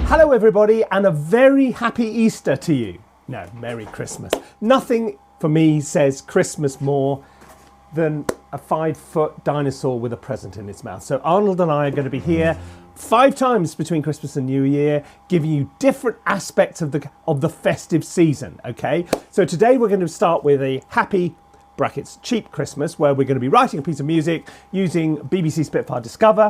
Hello everybody, and a very happy Easter to you. No, Merry Christmas. Nothing for me says Christmas more than a 5-foot dinosaur with a present in its mouth. So Arnold and I are going to be here 5 times between Christmas and New Year, giving you different aspects of the festive season, okay? So today we're going to start with a happy brackets cheap Christmas, where we're going to be writing a piece of music using BBC Spitfire Discover,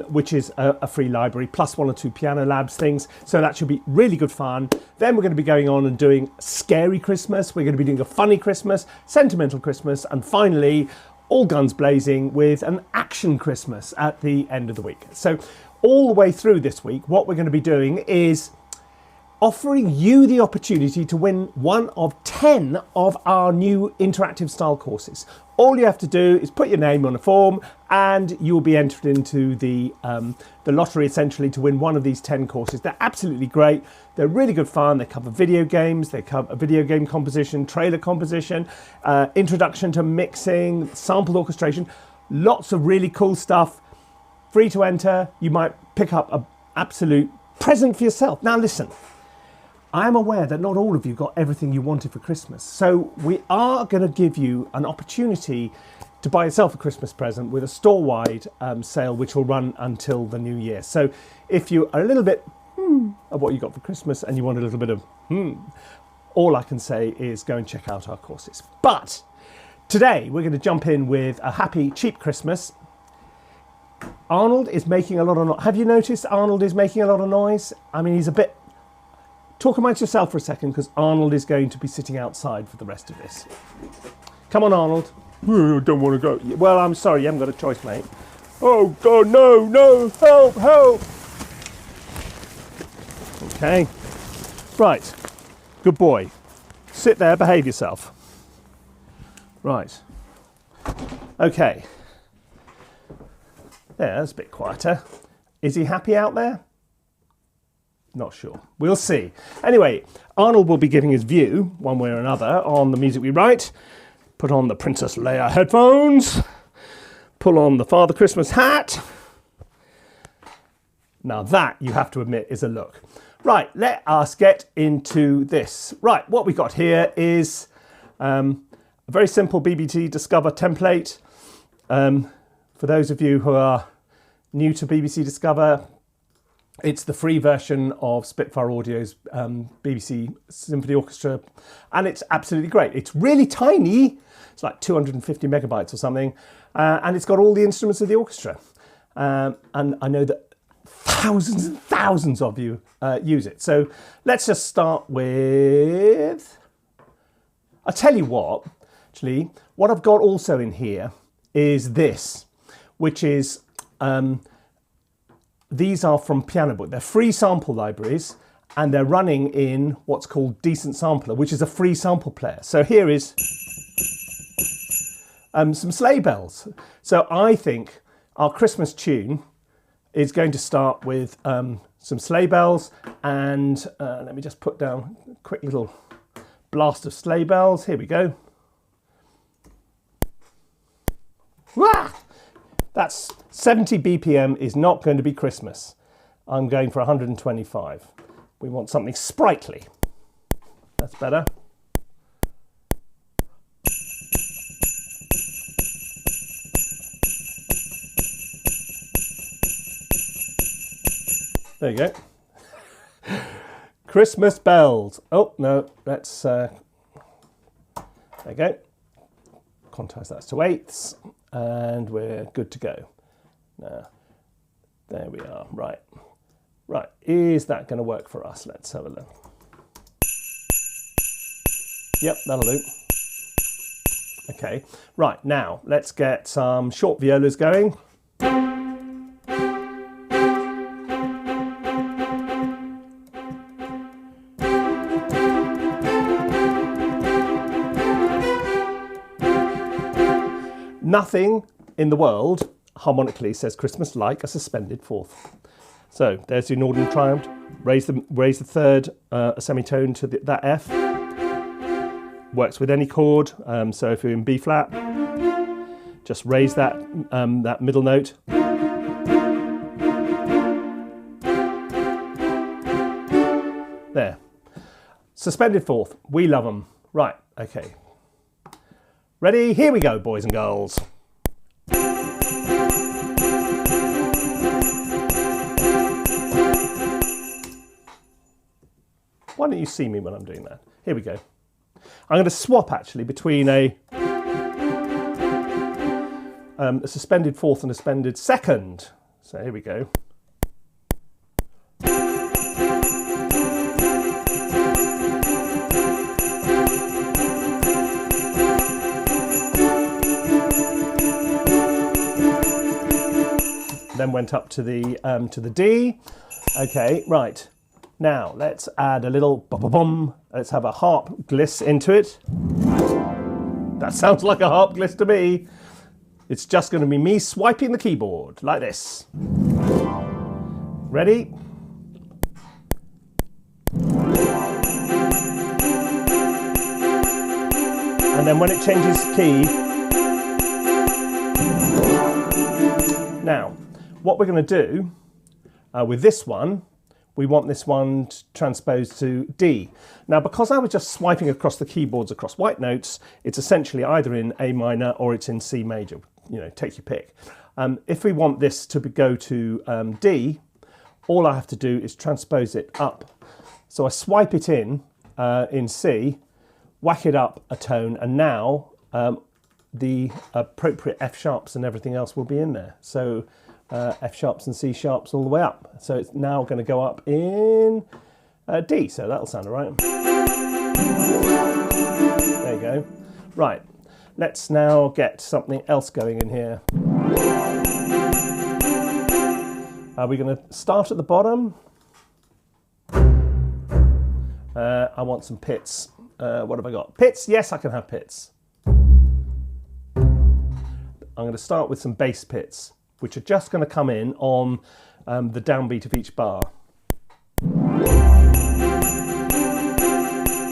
which is a free library, plus 1 or 2 piano labs things. So that should be really good fun. Then we're going to be going on and doing scary Christmas. We're going to be doing a funny Christmas, sentimental Christmas, and finally, all guns blazing with an action Christmas at the end of the week. So all the way through this week, what we're going to be doing is offering you the opportunity to win one of 10 of our new interactive style courses. All you have to do is put your name on a form and you'll be entered into the lottery essentially to win one of these 10 courses. They're absolutely great. They're really good fun. They cover video games, they cover video game composition, trailer composition, introduction to mixing, sample orchestration, lots of really cool stuff. Free to enter. You might pick up an absolute present for yourself. Now listen, I am aware that not all of you got everything you wanted for Christmas. So we are going to give you an opportunity to buy yourself a Christmas present with a store-wide sale, which will run until the new year. So if you are a little bit of what you got for Christmas and you want a little bit of all I can say is go and check out our courses. But today we're going to jump in with a happy, cheap Christmas. Arnold is making a lot of noise. Have you noticed Arnold is making a lot of noise? I mean, he's a bit... Talk amongst yourself for a second, because Arnold is going to be sitting outside for the rest of this. Come on, Arnold. I don't want to go. Well, I'm sorry, you haven't got a choice, mate. Oh, God, no, help, help. Okay. Right. Good boy. Sit there, behave yourself. Right. Okay. There, that's a bit quieter. Is he happy out there? Not sure. We'll see. Anyway, Arnold will be giving his view, one way or another, on the music we write. Put on the Princess Leia headphones. Pull on the Father Christmas hat. Now that, you have to admit, is a look. Right, let us get into this. Right, what we've got here is a very simple BBC Discover template. For those of you who are new to BBC Discover, it's the free version of Spitfire Audio's BBC Symphony Orchestra, and it's absolutely great. It's really tiny. It's like 250 megabytes or something, and it's got all the instruments of the orchestra. And I know that thousands and thousands of you use it. So let's just start with... I'll tell you what, actually, what I've got also in here is this, which is... These are from PIanobook. They're free sample libraries, and they're running in what's called Decent Sampler, which is a free sample player. So here is some sleigh bells. So I think our Christmas tune is going to start with some sleigh bells, and let me just put down a quick little blast of sleigh bells. Here we go. Wah! That's 70 BPM is not going to be Christmas. I'm going for 125. We want something sprightly. That's better. There you go. Christmas bells. Oh, no, let's... there you go. Quantize that to eighths. And we're good to go. Now, there we are. Right. Right. Is that going to work for us? Let's have a look. Yep, that'll do. Okay. Right. Now, let's get some short violas going. Nothing in the world harmonically says Christmas like a suspended fourth. So there's your Norden Triumph. Raise the third a semitone to that F. Works with any chord. So if you're in B flat, just raise that that middle note. There. Suspended fourth. We love them. Right, okay. Ready? Here we go, boys and girls. Why don't you see me when I'm doing that? Here we go. I'm going to swap actually between a suspended fourth and a suspended second. So here we go. Then went up to the D. Okay, right. Now let's add a little bum. Let's have a harp gliss into it. That sounds like a harp gliss to me. It's just going to be me swiping the keyboard like this. Ready? And then when it changes key. Now, what we're going to do with this one, we want this one transposed to D. Now, because I was just swiping across the keyboards across white notes, it's essentially either in A minor or it's in C major. You know, take your pick. If we want this to go to D, all I have to do is transpose it up. So I swipe it in C, whack it up a tone, and now the appropriate F sharps and everything else will be in there. So F sharps and C sharps all the way up. So it's now going to go up in D, so that'll sound all right. There you go. Right, let's now get something else going in here. Are we going to start at the bottom? I want some pits. What have I got? Pits? Yes, I can have pits. I'm going to start with some bass pits, which are just going to come in on the downbeat of each bar.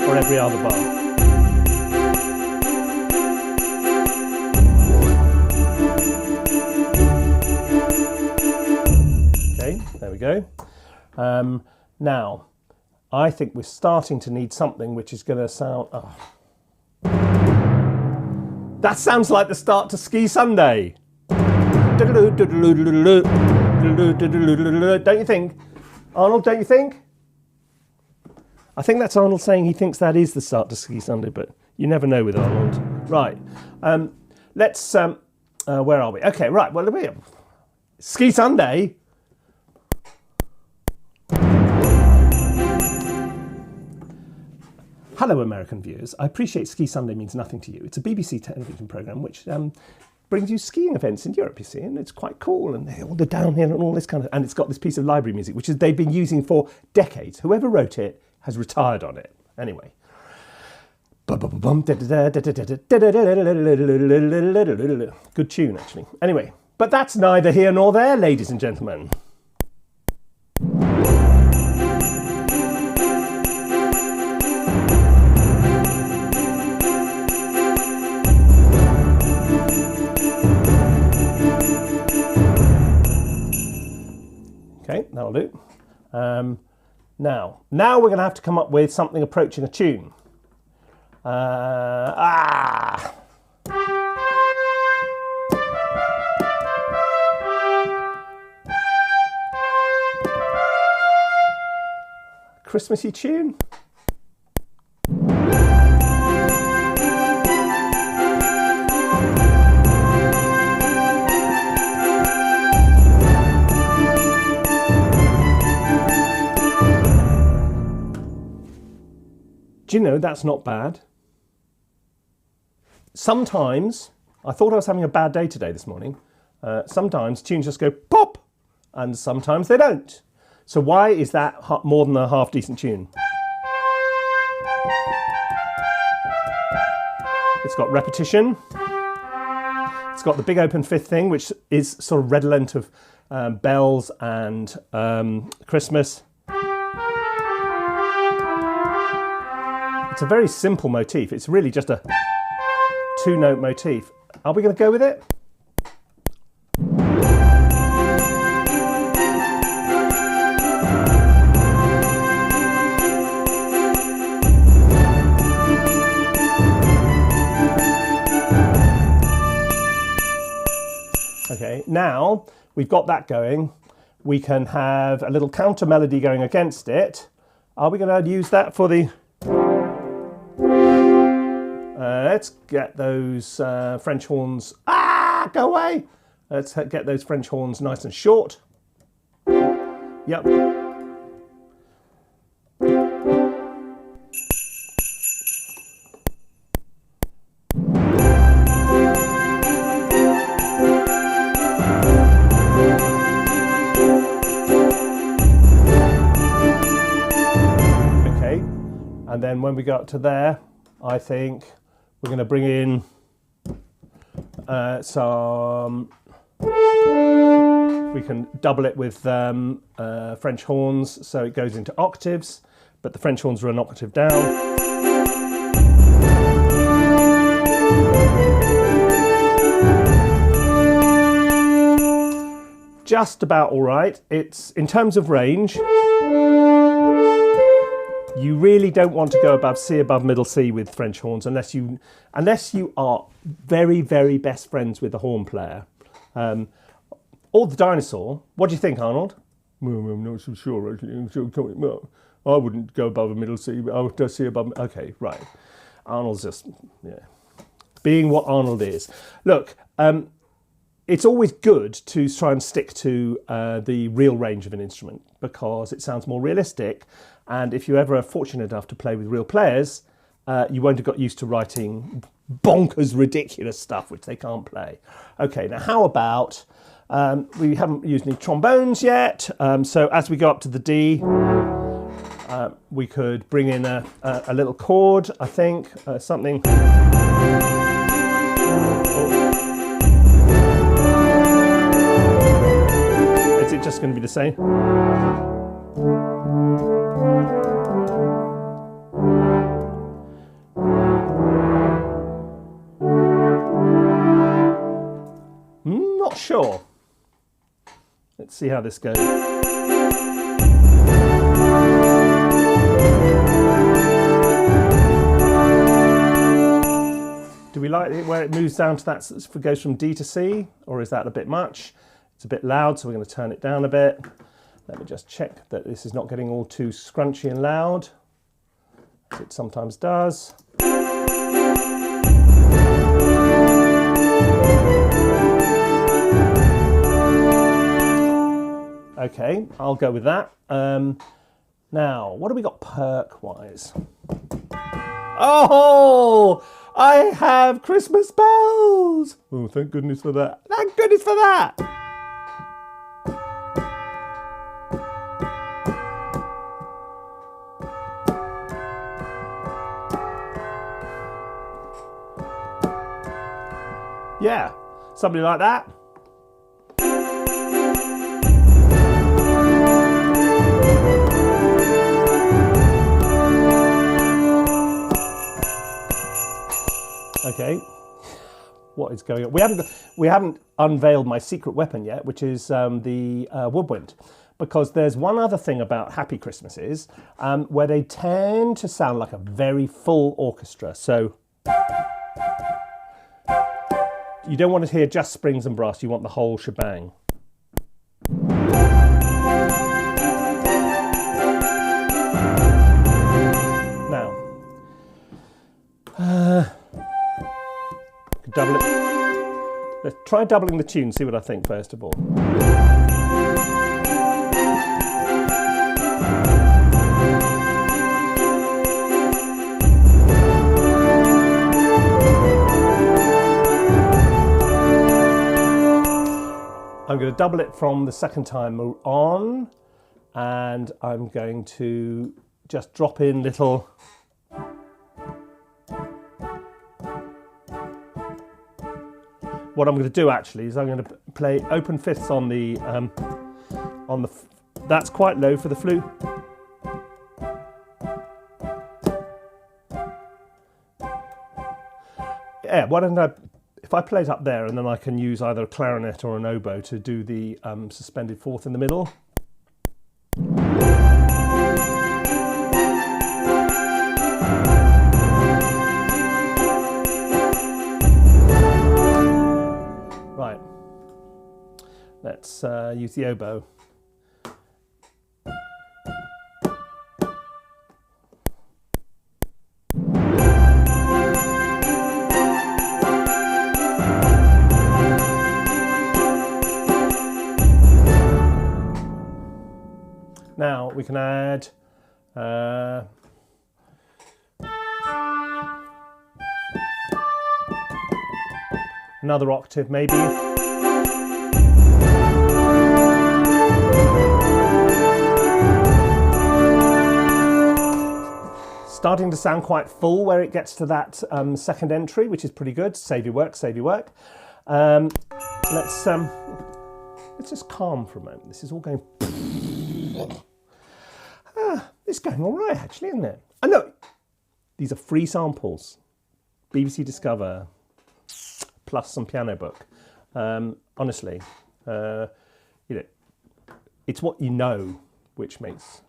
Or every other bar. Okay, there we go. Now, I think we're starting to need something which is going to sound... Oh. That sounds like the start to Ski Sunday. Don't you think? Arnold, don't you think? I think that's Arnold saying he thinks that is the start to Ski Sunday, but you never know with Arnold. Right. Let's... where are we? Okay, right. Well, we're... Ski Sunday. Hello, American viewers. I appreciate Ski Sunday means nothing to you. It's a BBC television programme which brings you skiing events in Europe, you see, and it's quite cool, and all the downhill and all this kind of... And it's got this piece of library music, which they've been using for decades. Whoever wrote it has retired on it. Anyway. Good tune, actually. Anyway, but that's neither here nor there, ladies and gentlemen. Okay, that'll do. Now we're going to have to come up with something approaching a tune. Christmassy tune. Do you know, that's not bad. Sometimes, I thought I was having a bad day today this morning. Sometimes tunes just go pop, and sometimes they don't. So why is that more than a half decent tune? It's got repetition. It's got the big open fifth thing, which is sort of redolent of bells and Christmas. It's a very simple motif. It's really just a two-note motif. Are we going to go with it? Okay, now we've got that going. We can have a little counter melody going against it. Are we going to use that for the... let's get those French horns... Ah, go away! Let's get those French horns nice and short. Yep. And then when we go up to there, I think we're going to bring in some... We can double it with French horns so it goes into octaves, but the French horns are an octave down. Just about all right. It's, in terms of range, you really don't want to go above C above middle C with French horns unless you are very, very best friends with the horn player. Or the dinosaur. What do you think, Arnold? Well, I'm not so sure, actually. Well, I wouldn't go above a middle C, but I would C above... Okay, right. Arnold's just, yeah, being what Arnold is. Look, it's always good to try and stick to the real range of an instrument because it sounds more realistic. And if you ever are fortunate enough to play with real players, you won't have got used to writing bonkers, ridiculous stuff which they can't play. Okay, now how about... we haven't used any trombones yet, so as we go up to the D, we could bring in a little chord, I think, something. Is it just going to be the same? Not sure. Let's see how this goes. Do we like it where it moves down to that, if it goes from D to C, or is that a bit much? It's a bit loud, so we're going to turn it down a bit. Let me just check that this is not getting all too scrunchy and loud, as it sometimes does. Okay, I'll go with that. Now, what have we got perk-wise? Oh, I have Christmas bells! Oh, thank goodness for that. Thank goodness for that! Yeah, somebody like that. Okay, what is going on? We haven't unveiled my secret weapon yet, which is the woodwind, because there's one other thing about Happy Christmases where they tend to sound like a very full orchestra. So you don't want to hear just strings and brass, you want the whole shebang. Now, double it. Let's try doubling the tune, see what I think first of all. I'm going to double it from the second time on, and I'm going to just drop in little... What I'm going to do actually is I'm going to play open fifths on the that's quite low for the flute. Yeah, why don't if I play it up there and then I can use either a clarinet or an oboe to do the suspended fourth in the middle. use the oboe. Now we can add another octave maybe. Starting to sound quite full where it gets to that second entry, which is pretty good. Save your work, save your work. Let's just calm for a moment. This is all going... it's going all right, actually, isn't it? I know these are free samples. BBC Discover plus some piano book. Honestly, you know, it's what you know which makes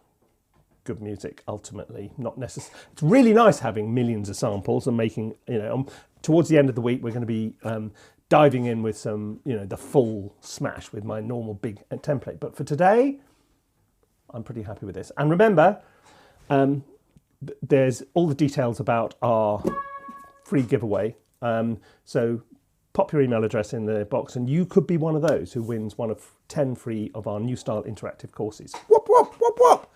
good music ultimately, not necessarily. It's really nice having millions of samples and making, you know, towards the end of the week we're going to be diving in with some, you know, the full smash with my normal big template. But for today, I'm pretty happy with this. And remember, there's all the details about our free giveaway. So pop your email address in the box and you could be one of those who wins one of 10 free of our new style interactive courses. Whoop, whoop, whoop, whoop.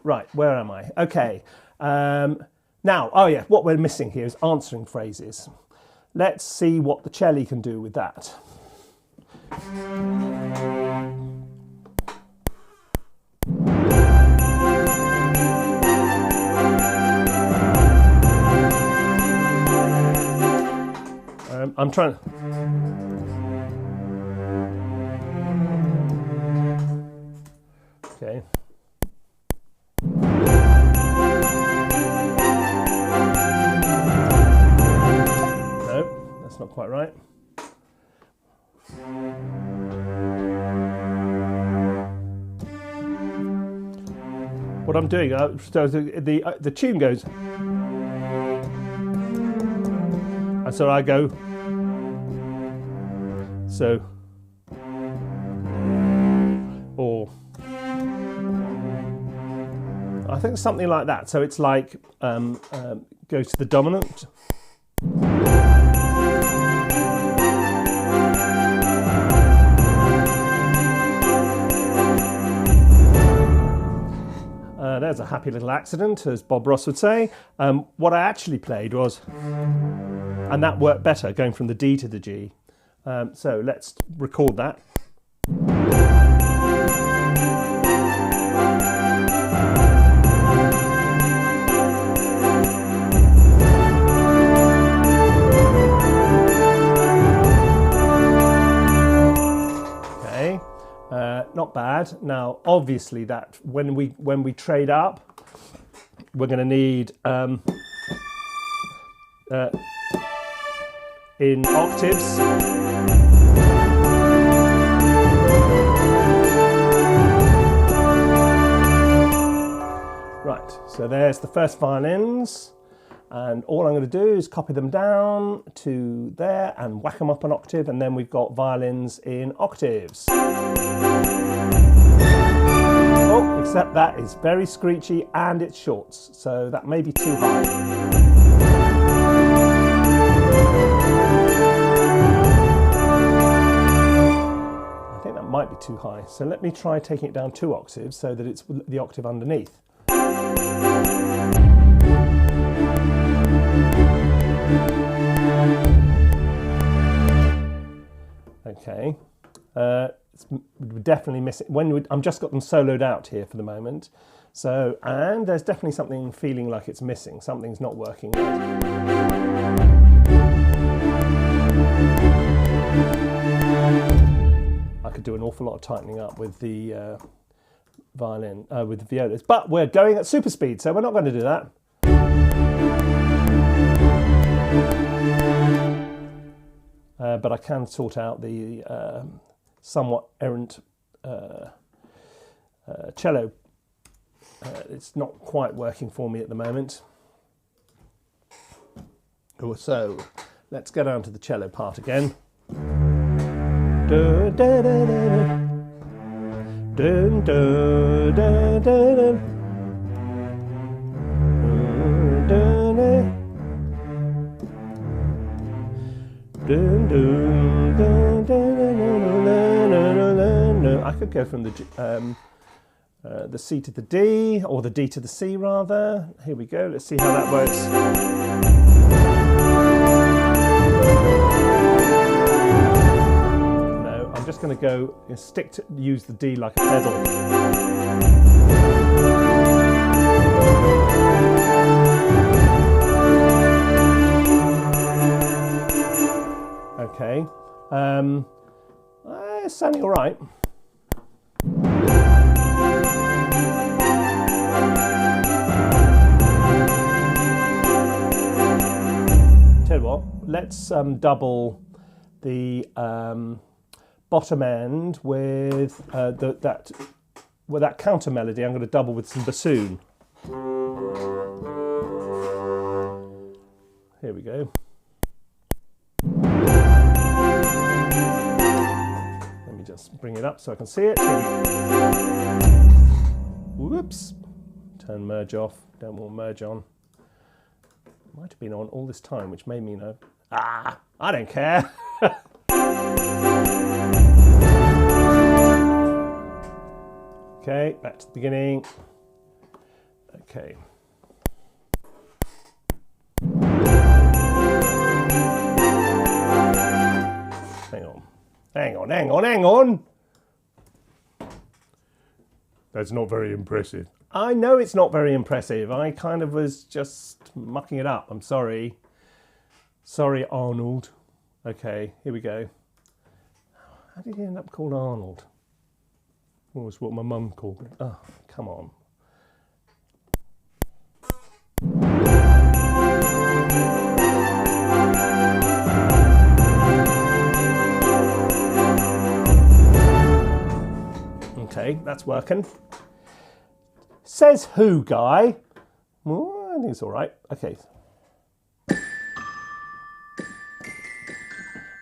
Right, where am I? Okay. Now, oh yeah, what we're missing here is answering phrases. Let's see what the cello can do with that. I'm trying. Okay. No, that's not quite right. What I'm doing, so the tune goes, and so I go. So, or I think something like that. So it's like goes to the dominant. There's a happy little accident, as Bob Ross would say. What I actually played was, and that worked better, going from the D to the G. So let's record that. Okay, not bad. Now, obviously, that when we trade up, we're going to need in octaves. Right, so there's the first violins, and all I'm going to do is copy them down to there and whack them up an octave, and then we've got violins in octaves. Oh, except that is very screechy and it's shorts, so that may be too high. I think that might be too high, so let me try taking it down 2 octaves so that it's the octave underneath. Okay, we're definitely missing. I'm just got them soloed out here for the moment. So, and there's definitely something feeling like it's missing. Something's not working right. I could do an awful lot of tightening up with the violin, with the violas, but we're going at super speed, so we're not going to do that. But I can sort out the somewhat errant cello. It's not quite working for me at the moment. So let's go down to the cello part again. Dun, dun, dun, dun, dun. Dun, dun, dun, dun, dun. I could go from the C to the D, or the D to the C rather. Here we go, let's see how that works. No, I'm just going to go use the D like a pedal. Okay, it's sounding all right. Tell you what, let's double the bottom end with that counter melody. I'm going to double with some bassoon. Here we go. Let me just bring it up so I can see it. Whoops. Turn merge off. Don't want merge on. Might have been on all this time, which made me know. Ah, I don't care. Okay, back to the beginning. Okay. Hang on. That's not very impressive. I know it's not very impressive. I kind of was just mucking it up. I'm sorry. Sorry, Arnold. Okay, here we go. How did he end up called Arnold? What was what my mum called me? Oh, come on. Okay, that's working. Says who, Guy? Well, I think it's all right. Okay.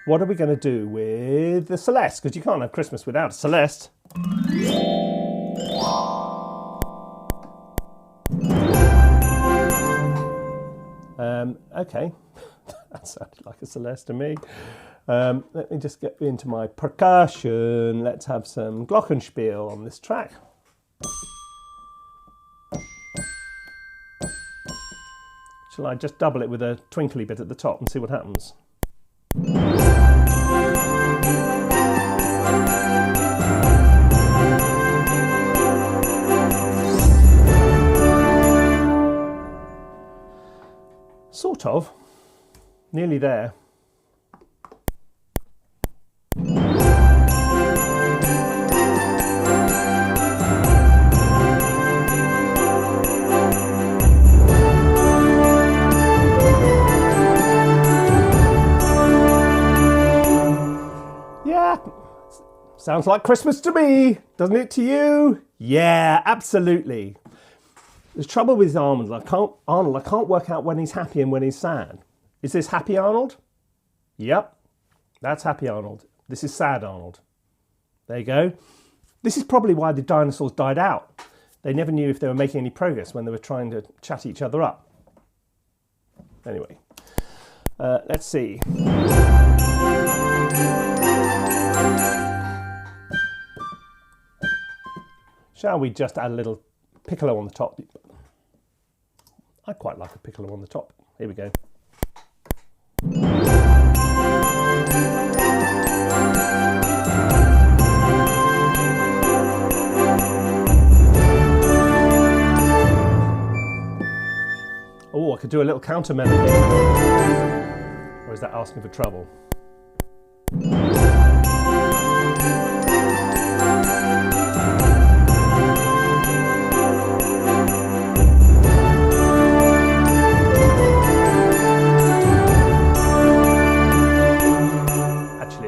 What are we going to do with the Celeste? Because you can't have Christmas without a Celeste. Okay. That sounded like a Celeste to me. Let me just get into my percussion. Let's have some glockenspiel on this track. Shall I just double it with a twinkly bit at the top and see what happens? Sort of. Nearly there. Yeah, sounds like Christmas to me, doesn't it to you? Yeah, absolutely. The trouble with Arnold, I can't work out when he's happy and when he's sad. Is this happy Arnold? Yep, that's happy Arnold. This is sad Arnold. There you go. This is probably why the dinosaurs died out. They never knew if they were making any progress when they were trying to chat each other up. Anyway, let's see. Shall we just add a little piccolo on the top? I quite like a piccolo on the top. Here we go. Oh, I could do a little counter melody. Or is that asking for trouble?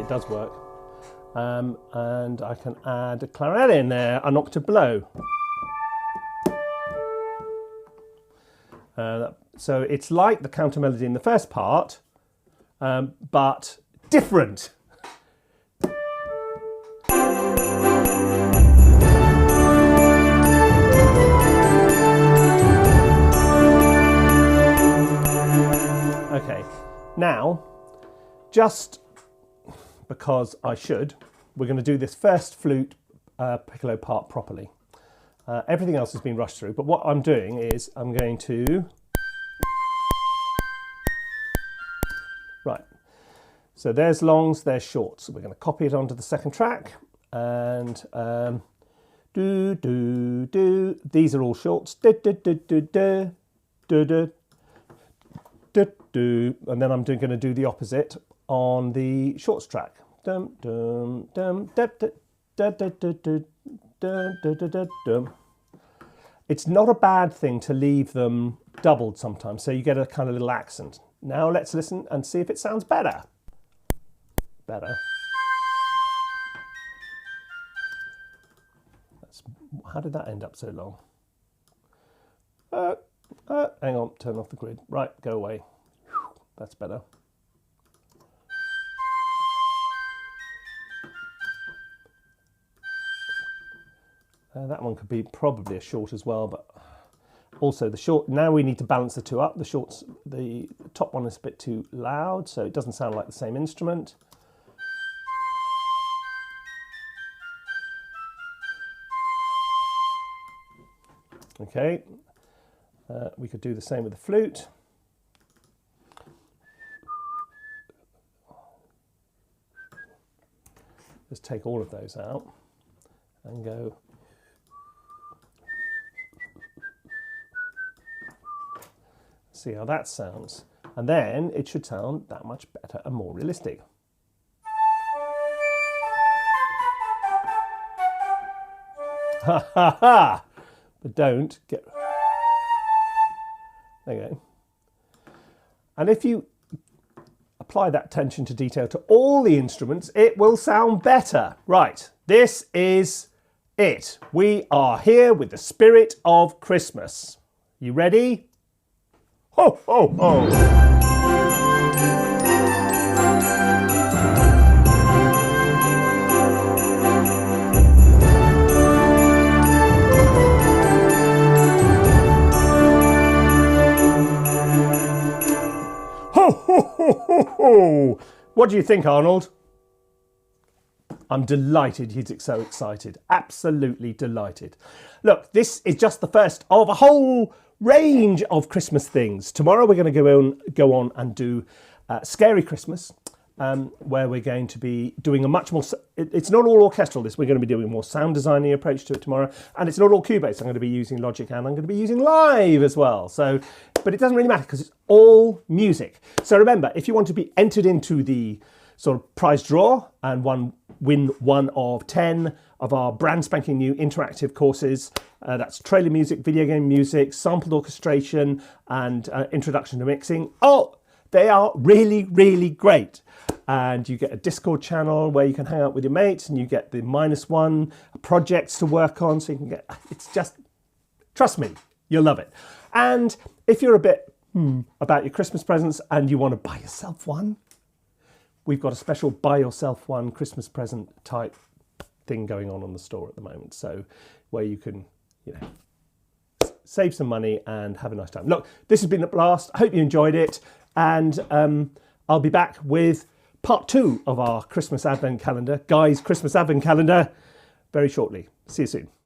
Does work, and I can add a clarinet in there, an octave below. So it's like the counter melody in the first part, but different. Now, just because I should, we're going to do this first flute piccolo part properly. Everything else has been rushed through, but what I'm doing is I'm going to... Right, so there's longs, there's shorts. So we're going to copy it onto the second track, and do, do, do. These are all shorts. Do, do, do, do, do, do, do, do, do. And then I'm going to do the opposite on the shorts track. Dum, dum, dum, da, da, da, da, da, da, da, da, da, da, dum. It's not a bad thing to leave them doubled sometimes, so you get a kind of little accent. Now let's listen and see if it sounds better. Better. How did that end up so long? Hang on, turn off the grid. Right, go away. That's better. That one could be probably a short as well, but also the short, now we need to balance the two up. The shorts, the top one is a bit too loud, so it doesn't sound like the same instrument. Okay, we could do the same with the flute. Just take all of those out and go. See how that sounds. And then it should sound that much better and more realistic. Ha ha ha! But don't get... There you go. And if you apply that attention to detail to all the instruments, it will sound better. Right, this is it. We are here with the spirit of Christmas. You ready? Ho, ho, ho! Ho, ho, ho, ho, ho! What do you think, Arnold? I'm delighted he's so excited. Absolutely delighted. Look, this is just the first of a whole range of Christmas things. Tomorrow we're going to go on and do Scary Christmas, where we're going to be doing a much more... It's not all orchestral, this. We're going to be doing a more sound designy approach to it tomorrow. And it's not all Cubase. I'm going to be using Logic and I'm going to be using Live as well. So, but it doesn't really matter because it's all music. So remember, if you want to be entered into the sort of prize draw and win one of 10 of our brand spanking new interactive courses, that's trailer music, video game music, sampled orchestration, and introduction to mixing. Oh, they are really, really great. And you get a Discord channel where you can hang out with your mates, and you get the -1 projects to work on. So you can get, it's just, trust me, you'll love it. And if you're a bit about your Christmas presents and you want to buy yourself one, we've got a special buy yourself one Christmas present type thing going on the store at the moment. So where you can, you know, save some money and have a nice time. Look, this has been a blast. I hope you enjoyed it. And I'll be back with part 2 of our Christmas Advent calendar, Guy's Christmas Advent calendar, very shortly. See you soon.